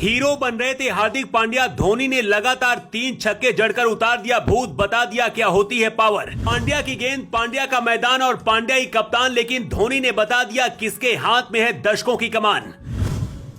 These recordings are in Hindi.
हीरो बन रहे थे हार्दिक पांड्या। धोनी ने लगातार 3 छक्के जड़कर उतार दिया भूत, बता दिया क्या होती है पावर। पांड्या की गेंद, पांड्या का मैदान और पांड्या ही कप्तान, लेकिन धोनी ने बता दिया किसके हाथ में है दशकों की कमान।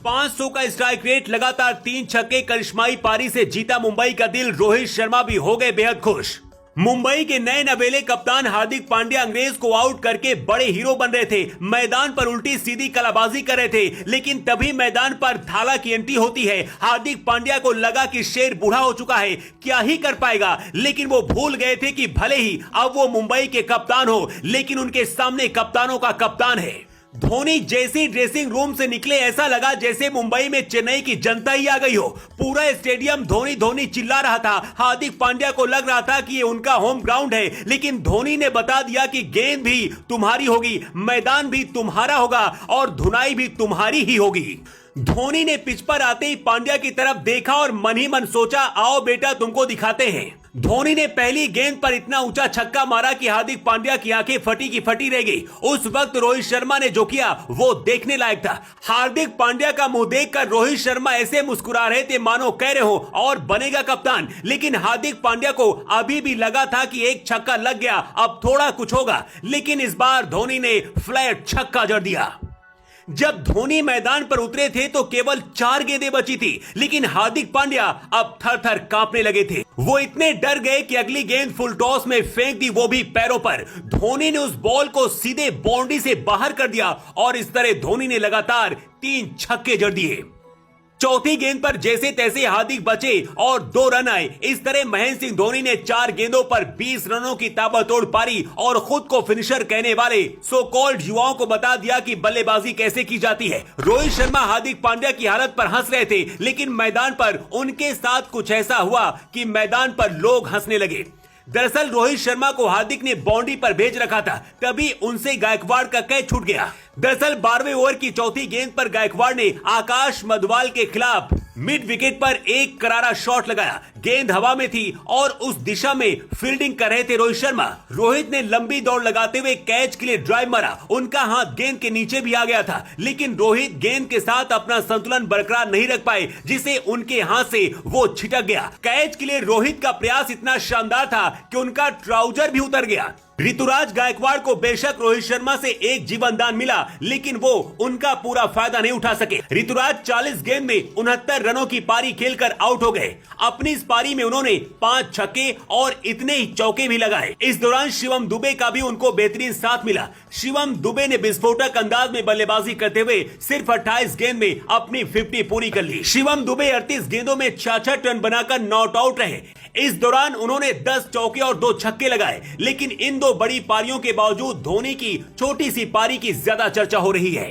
500 का स्ट्राइक रेट, लगातार 3 छक्के, करिश्माई पारी से जीता मुंबई का दिल। रोहित शर्मा भी हो गए बेहद खुश। मुंबई के नए नवेले कप्तान हार्दिक पांड्या अंग्रेज को आउट करके बड़े हीरो बन रहे थे। मैदान पर उल्टी सीधी कलाबाजी कर रहे थे, लेकिन तभी मैदान पर थाला की एंट्री होती है। हार्दिक पांड्या को लगा कि शेर बूढ़ा हो चुका है, क्या ही कर पाएगा, लेकिन वो भूल गए थे कि भले ही अब वो मुंबई के कप्तान हो, लेकिन उनके सामने कप्तानों का कप्तान है। धोनी जैसे ड्रेसिंग रूम से निकले, ऐसा लगा जैसे मुंबई में चेन्नई की जनता ही आ गई हो। पूरा स्टेडियम धोनी धोनी चिल्ला रहा था। हार्दिक पांड्या को लग रहा था कि ये उनका होम ग्राउंड है, लेकिन धोनी ने बता दिया कि गेंद भी तुम्हारी होगी, मैदान भी तुम्हारा होगा और धुनाई भी तुम्हारी ही होगी। धोनी ने पिच पर आते ही पांड्या की तरफ देखा और मन ही मन सोचा, आओ बेटा तुमको दिखाते हैं। धोनी ने पहली गेंद पर इतना ऊंचा छक्का मारा कि हार्दिक पांड्या की आंखें फटी की फटी रह गई। उस वक्त रोहित शर्मा ने जो किया वो देखने लायक था। हार्दिक पांड्या का मुंह देखकर रोहित शर्मा ऐसे मुस्कुरा रहे थे मानो कह रहे हो और बनेगा कप्तान। लेकिन हार्दिक पांड्या को अभी भी लगा था कि एक छक्का लग गया, अब थोड़ा कुछ होगा, लेकिन इस बार धोनी ने फ्लैट छक्का जड़ दिया। जब धोनी मैदान पर उतरे थे तो केवल 4 गेंदें बची थी, लेकिन हार्दिक पांड्या अब थर थर कांपने लगे थे। वो इतने डर गए कि अगली गेंद फुल टॉस में फेंक दी, वो भी पैरों पर। धोनी ने उस बॉल को सीधे बाउंड्री से बाहर कर दिया और इस तरह धोनी ने लगातार 3 छक्के जड़ दिए। चौथी गेंद पर जैसे तैसे हार्दिक बचे और 2 रन आए। इस तरह महेंद्र सिंह धोनी ने 4 गेंदों पर 20 रनों की ताबड़तोड़ पारी और खुद को फिनिशर कहने वाले सो कॉल्ड युवाओं को बता दिया कि बल्लेबाजी कैसे की जाती है। रोहित शर्मा हार्दिक पांड्या की हालत पर हंस रहे थे, लेकिन मैदान पर उनके साथ कुछ ऐसा हुआ कि मैदान पर लोग हंसने लगे। दरअसल रोहित शर्मा को हार्दिक ने बाउंड्री पर भेज रखा था, तभी उनसे गायकवाड़ का कैच छूट गया। दरअसल 12वें ओवर की चौथी गेंद पर गायकवाड़ ने आकाश मधवाल के खिलाफ मिड विकेट पर एक करारा शॉट लगाया। गेंद हवा में थी और उस दिशा में फील्डिंग कर रहे थे रोहित शर्मा। रोहित ने लंबी दौड़ लगाते हुए कैच के लिए ड्राइव मारा। उनका हाथ गेंद के नीचे भी आ गया था, लेकिन रोहित गेंद के साथ अपना संतुलन बरकरार नहीं रख पाए, जिसे उनके हाथ से वो छिटक गया। कैच के लिए रोहित का प्रयास इतना शानदार था कि उनका ट्राउजर भी उतर गया। ऋतुराज गायकवाड़ को बेशक रोहित शर्मा से एक जीवनदान मिला, लेकिन वो उनका पूरा फायदा नहीं उठा सके। ऋतुराज 40 गेंद में 69 रनों की पारी खेलकर आउट हो गए। अपनी इस पारी में उन्होंने 5 छक्के और इतने ही चौके भी लगाए। इस दौरान शिवम दुबे का भी उनको बेहतरीन साथ मिला। शिवम दुबे ने विस्फोटक अंदाज में बल्लेबाजी करते हुए सिर्फ 28 गेंद में अपनी 50 पूरी कर ली। शिवम दुबे 38 गेंदों में 66 रन बनाकर नॉट आउट रहे। इस दौरान उन्होंने 10 चौके और 2 छक्के लगाए, लेकिन इन 2 बड़ी पारियों के बावजूद धोनी की छोटी सी पारी की ज्यादा चर्चा हो रही है।